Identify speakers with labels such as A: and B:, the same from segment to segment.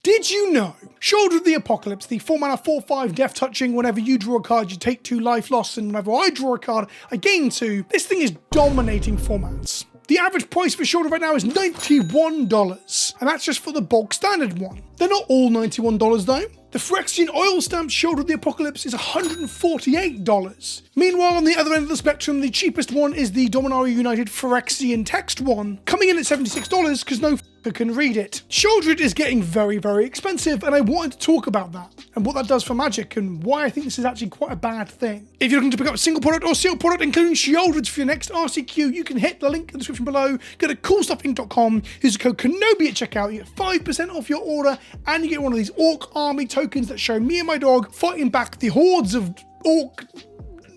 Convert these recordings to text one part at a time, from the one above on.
A: Did you know Sheoldred the Apocalypse, the 4-mana 4/5 death touching, whenever you draw a card you take 2 life loss, and whenever I draw a card I gain 2, this thing is dominating formats. The average price for Sheoldred right now is $91, and that's just for the bog standard one. They're not all $91 though. The Phyrexian oil stamped Sheoldred the Apocalypse is $148. Meanwhile, on the other end of the spectrum, the cheapest one is the Dominaria United Phyrexian text one, coming in at $76 because no f***er can read it. Sheoldred is getting very, very expensive, and I wanted to talk about that and what that does for Magic and why I think this is actually quite a bad thing. If you're looking to pick up a single product or sealed product, including Sheoldred for your next RCQ, you can hit the link in the description below. Go to coolstuffing.com, use the code KENOBI at checkout, you get 5% off your order, and you get one of these Orc Army tokens that show me and my dog fighting back the hordes of Orc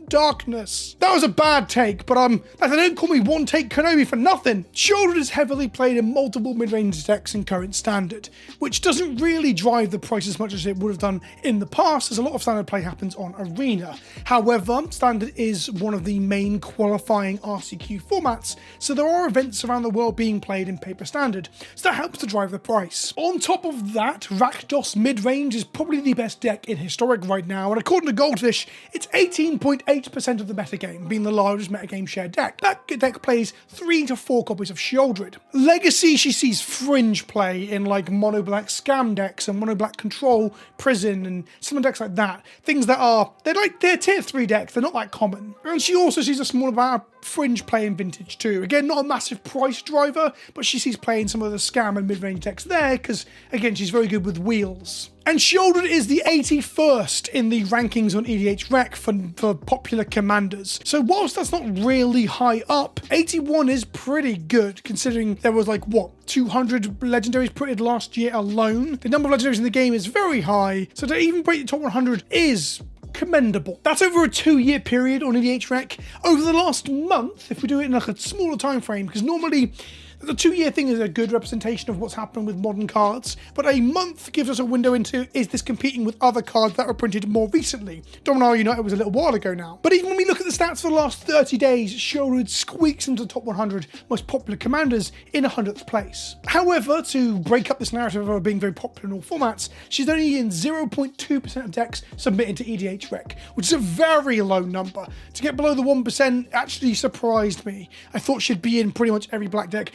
A: darkness. That was a bad take, but they don't call me One Take Kenobi for nothing. Sheoldred is heavily played in multiple mid-range decks in current standard, which doesn't really drive the price as much as it would have done in the past, as a lot of standard play happens on Arena. However, standard is one of the main qualifying RCQ formats, so there are events around the world being played in paper standard, so that helps to drive the price. On top of that, Rakdos mid-range is probably the best deck in Historic right now, and according to Goldfish, it's 18.8% of the metagame, being the largest metagame shared deck. That deck plays 3 to 4 copies of Sheoldred. Legacy, she sees fringe play in like mono-black scam decks and mono-black control, prison, and some decks like that. Things that they're tier 3 decks, they're not that common. And she also sees a small amount of fringe play in Vintage too. Again, not a massive price driver, but she sees play in some of the scam and mid-range decks there, because again, she's very good with wheels. And Sheoldred is the 81st in the rankings on EDH Rec for popular commanders. So whilst that's not really high up, 81 is pretty good, considering there was like, what, 200 legendaries printed last year alone? The number of legendaries in the game is very high, so to even break the top 100 is commendable. That's over a 2-year period on EDH Rec. Over the last month, if we do it in like a smaller time frame, because normally the 2-year thing is a good representation of what's happened with modern cards, but a month gives us a window into, is this competing with other cards that were printed more recently? Dominaria United was a little while ago now. But even when we look at the stats for the last 30 days, Sheoldred squeaks into the top 100 most popular commanders in 100th place. However, to break up this narrative of her being very popular in all formats, she's only in 0.2% of decks submitted to EDH Rec, which is a very low number. To get below the 1% actually surprised me. I thought she'd be in pretty much every black deck.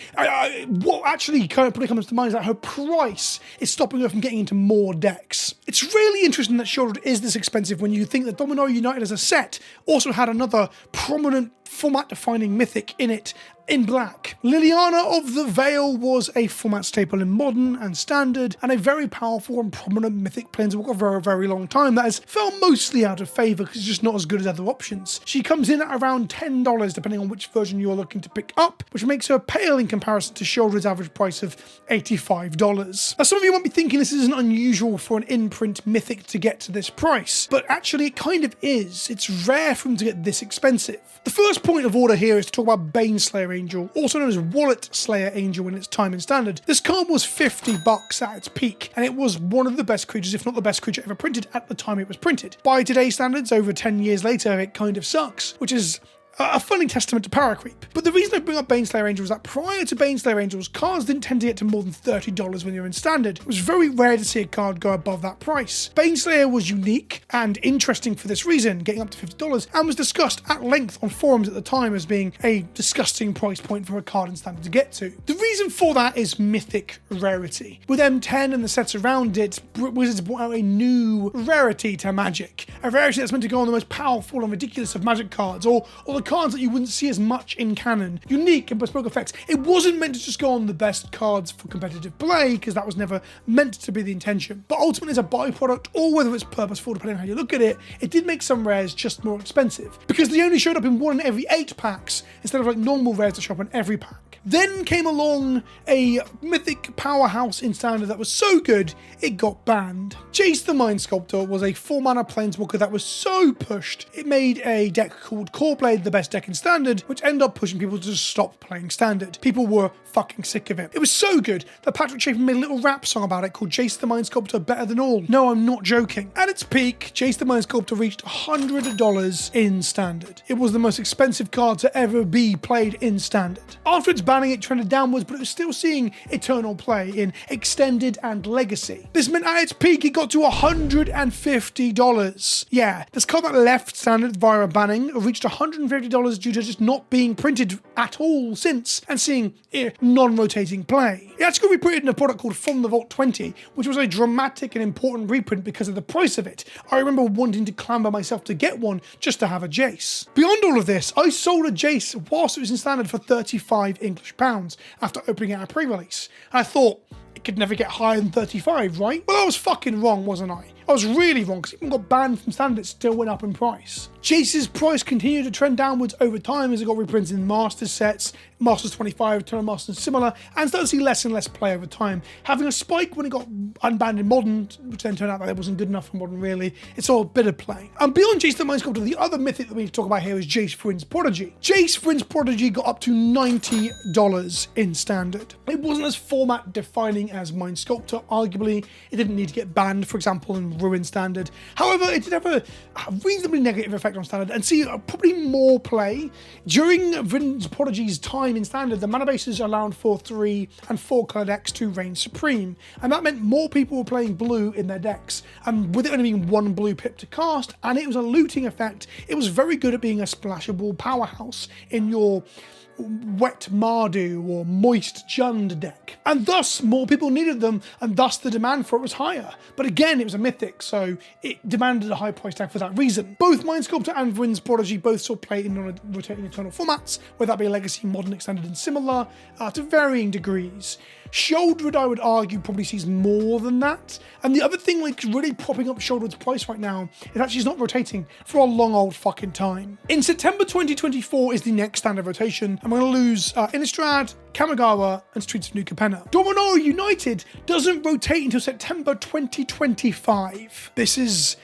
A: What actually kind of probably comes to mind is that her price is stopping her from getting into more decks. It's really interesting that Sheoldred is this expensive when you think that Dominaria United as a set also had another prominent format-defining mythic in it, in black. Liliana of the Veil was a format staple in Modern and Standard, and a very powerful and prominent mythic planeswalker for a very long time that has fell mostly out of favour because it's just not as good as other options. She comes in at around $10 depending on which version you're looking to pick up, which makes her pale in comparison to Sheoldred's average price of $85. Now some of you might be thinking this isn't unusual for an in-print mythic to get to this price, but actually it kind of is. It's rare for them to get this expensive. The first point of order here is to talk about Baneslayer Angel, also known as Wallet Slayer Angel in its time in Standard. This card was $50 at its peak, and it was one of the best creatures, if not the best creature ever printed at the time it was printed. By today's standards, over 10 years later, it kind of sucks, which is a funny testament to power creep. But the reason I bring up Baneslayer Angel is that prior to Baneslayer Angels, cards didn't tend to get to more than $30 when you're in Standard. It was very rare to see a card go above that price. Baneslayer was unique and interesting for this reason, getting up to $50, and was discussed at length on forums at the time as being a disgusting price point for a card in Standard to get to. The reason for that is mythic rarity. With M10 and the sets around it, Wizards brought out a new rarity to Magic. A rarity that's meant to go on the most powerful and ridiculous of Magic cards, or the cards that you wouldn't see as much in canon. Unique and bespoke effects. It wasn't meant to just go on the best cards for competitive play, because that was never meant to be the intention. But ultimately as a byproduct, or whether it's purposeful depending on how you look at it, it did make some rares just more expensive, because they only showed up in 1 in every 8 packs, instead of like normal rares that show up in every pack. Then came along a mythic powerhouse in Standard that was so good, it got banned. Jace the Mind Sculptor was a 4-mana planeswalker that was so pushed, it made a deck called Core Blade the best deck in Standard, which ended up pushing people to just stop playing Standard. People were fucking sick of it. It was so good that Patrick Chapin made a little rap song about it called Jace the Mind Sculptor Better Than All. No, I'm not joking. At its peak, Jace the Mind Sculptor reached $100 in Standard. It was the most expensive card to ever be played in Standard. After its banning, it trended downwards, but it was still seeing eternal play in Extended and Legacy. This meant at its peak, it got to $150. Yeah, this card that left Standard via a banning reached $150 due to just not being printed at all since, and seeing non-rotating play. It actually got reprinted in a product called From the Vault 20, which was a dramatic and important reprint because of the price of it. I remember wanting to clamber myself to get one just to have a Jace. Beyond all of this, I sold a Jace whilst it was in Standard for 35 English pounds after opening it at pre-release. And I thought, it could never get higher than 35, right? Well, I was fucking wrong, wasn't I? I was really wrong, because even got banned from Standard, it still went up in price. Jace's price continued to trend downwards over time as it got reprinted in Masters sets, Masters 25, Eternal Masters, and similar, and started to see less and less play over time, having a spike when it got unbanned in Modern, which then turned out that it wasn't good enough for Modern really. It's all a bit of play. And beyond Jace the Mind Sculptor, the other mythic that we need to talk about here is Jace Vryn's Prodigy. Jace Vryn's Prodigy got up to $90 in Standard. It wasn't as format defining as Mind Sculptor, arguably. It didn't need to get banned, for example, in Ruin Standard. However, it did have a reasonably negative effect on Standard and see probably more play. During Vryn's Prodigy's time in Standard, the mana bases allowed for 3 and 4 color decks to reign supreme, and that meant more people were playing blue in their decks, and with it only being 1 blue pip to cast, and it was a looting effect, it was very good at being a splashable powerhouse in your Wet Mardu or Moist Jund deck. And thus, more people needed them, and thus the demand for it was higher. But again, it was a mythic, so it demanded a high price tag for that reason. Both Mind Sculptor and Vryn's Prodigy both saw play in non-rotating eternal formats, whether that be Legacy, Modern, Extended, and similar, to varying degrees. Sheoldred, I would argue, probably sees more than that. And the other thing like really propping up Sheoldred's price right now is actually it's not rotating for a long old fucking time. In September 2024 is the next Standard rotation, and we're going to lose Innistrad, Kamigawa, and Streets of New Capenna. Dominaria United doesn't rotate until September 2025. This is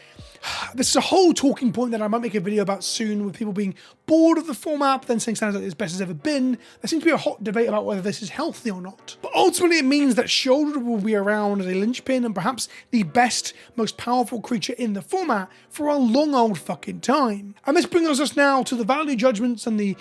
A: a whole talking point that I might make a video about soon, with people being bored of the format, but then saying Standard is as best as ever been. There seems to be a hot debate about whether this is healthy or not. But ultimately it means that Sheoldred will be around as a linchpin and perhaps the best, most powerful creature in the format for a long old fucking time. And this brings us now to the value judgments and the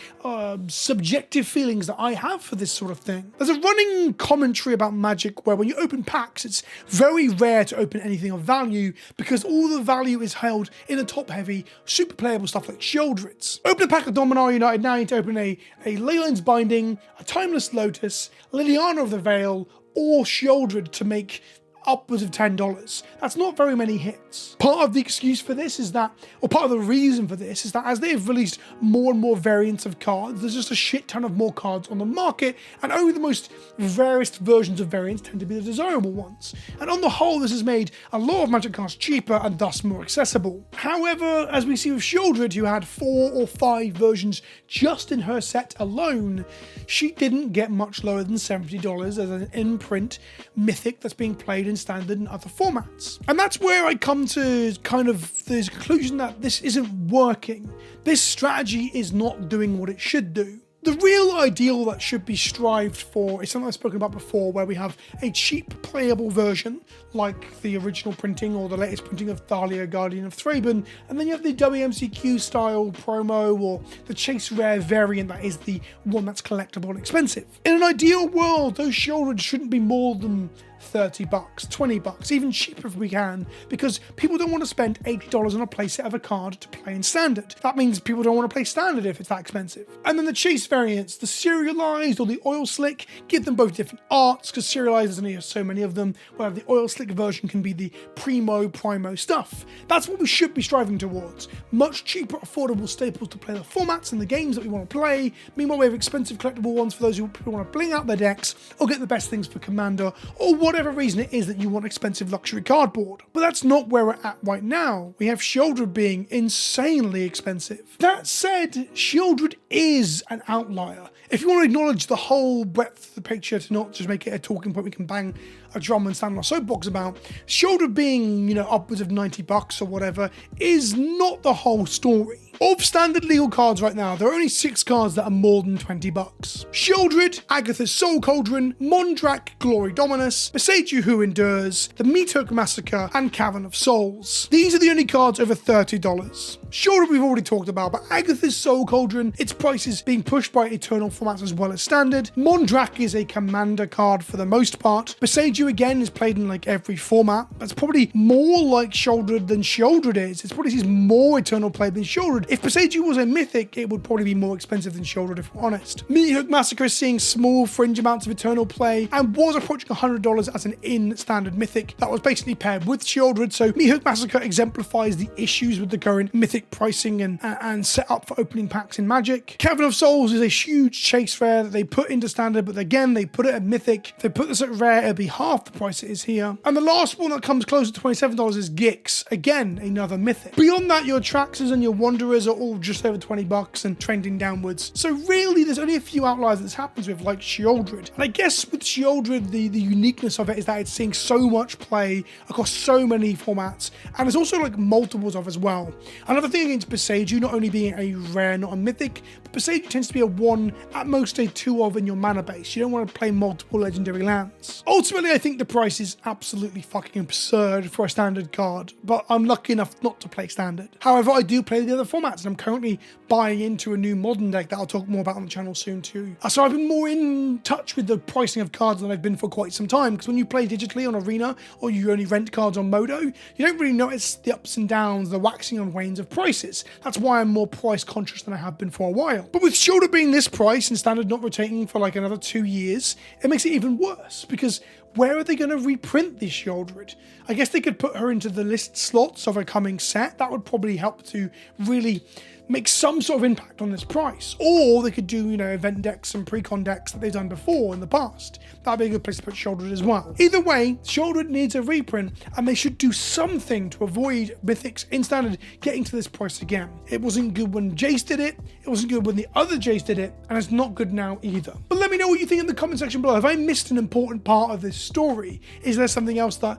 A: subjective feelings that I have for this sort of thing. There's a running commentary about Magic where when you open packs, it's very rare to open anything of value because all the value is held in the top-heavy, super playable stuff like Sheoldred's. Open a pack of Dominaria United now, you need to open a Leyline's Binding, a Timeless Lotus, Liliana of the Veil, or Sheoldred to make upwards of $10. That's not very many hits. Part of the excuse for this is that, or part of the reason for this is that as they've released more and more variants of cards, there's just a shit ton of more cards on the market, and only the most rarest versions of variants tend to be the desirable ones. And on the whole, this has made a lot of Magic cards cheaper and thus more accessible. However, as we see with Sheoldred, who had 4 or 5 versions just in her set alone, she didn't get much lower than $70 as an in-print mythic that's being played in Standard and other formats. And that's where I come to kind of the conclusion that this isn't working. This strategy is not doing what it should do. The real ideal that should be strived for is something I've spoken about before, where we have a cheap playable version like the original printing or the latest printing of Thalia, Guardian of Thraben, and then you have the WMCQ style promo or the Chase Rare variant that is the one that's collectible and expensive. In an ideal world, those Sheoldred shouldn't be more than $30, $20, even cheaper if we can, because people don't want to spend $80 on a playset of a card to play in Standard. That means people don't want to play Standard if it's that expensive. And then the Chase variants, the serialized or the oil slick, give them both different arts, because serialized there's only so many of them, where the oil slick version can be the primo stuff. That's what we should be striving towards. Much cheaper, affordable staples to play the formats and the games that we want to play. Meanwhile, we have expensive collectible ones for those who want to bling out their decks or get the best things for Commander, or whatever reason it is that you want expensive luxury cardboard. But that's not where we're at right now. We have Sheoldred being insanely expensive. That said, Sheoldred is an outlier. If you want to acknowledge the whole breadth of the picture, to not just make it a talking point we can bang a drum and stand on a soapbox about, Sheoldred being, upwards of $90 or whatever is not the whole story. Of standard legal cards right now, there are only 6 cards that are more than 20 bucks. Sheoldred, Agatha's Soul Cauldron, Mondrak, Glory Dominus, Beseiju Who Endures, the mythic Massacre, and Cavern of Souls. These are the only cards over $30. Sheoldred we've already talked about, but Agatha's Soul Cauldron, its price is being pushed by Eternal formats as well as standard. Mondrak is a commander card for the most part. Beseiju again is played in like every format. That's probably more like Sheoldred than Sheoldred is. It's probably sees more Eternal play than Sheoldred. If Beseiju was a mythic, it would probably be more expensive than Sheoldred if we're honest. Mythic Massacre is seeing small fringe amounts of Eternal play and was approaching $100 as an in-standard mythic that was basically paired with Sheoldred, so Mythic Massacre exemplifies the issues with the current mythic pricing and setup for opening packs in Magic. Cavern of Souls is a huge chase rare that they put into standard, but again, they put it at mythic. If they put this at rare, it'd be half the price it is here. And the last one that comes close to $27 is Gix, again, another mythic. Beyond that, your Traxxas and your Wanderers are all just over 20 bucks and trending downwards. So really, there's only a few outliers that this happens with, like Sheoldred. And I guess with Sheoldred, the uniqueness of it is that it's seeing so much play across so many formats, and there's also like multiples of as well. Another thing against Beseiju not only being a rare, not a mythic, but Beseiju tends to be a 1, at most a 2 of in your mana base. You don't want to play multiple legendary lands. Ultimately, I think the price is absolutely fucking absurd for a standard card, but I'm lucky enough not to play standard. However, I do play the other formats, and I'm currently buying into a new modern deck that I'll talk more about on the channel soon too. So I've been more in touch with the pricing of cards than I've been for quite some time, because when you play digitally on Arena, or you only rent cards on Modo, you don't really notice the ups and downs, the waxing and wanes of prices. That's why I'm more price conscious than I have been for a while. But with Sheoldred being this price and standard not rotating for like another 2 years, it makes it even worse, because where are they going to reprint this Sheoldred? I guess they could put her into the list slots of a coming set. That would probably help to really make some sort of impact on this price. Or they could do, you know, event decks and pre-con decks that they've done before in the past. That'd be a good place to put Sheoldred as well. Either way, Sheoldred needs a reprint, and they should do something to avoid mythics in standard getting to this price again. It wasn't good when Jace did it, it wasn't good when the other Jace did it, and it's not good now either. But let me know what you think in the comment section below. Have I missed an important part of this story? Is there something else that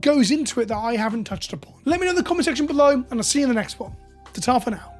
A: goes into it that I haven't touched upon? Let me know in the comment section below, and I'll see you in the next one. Ta-ta for now.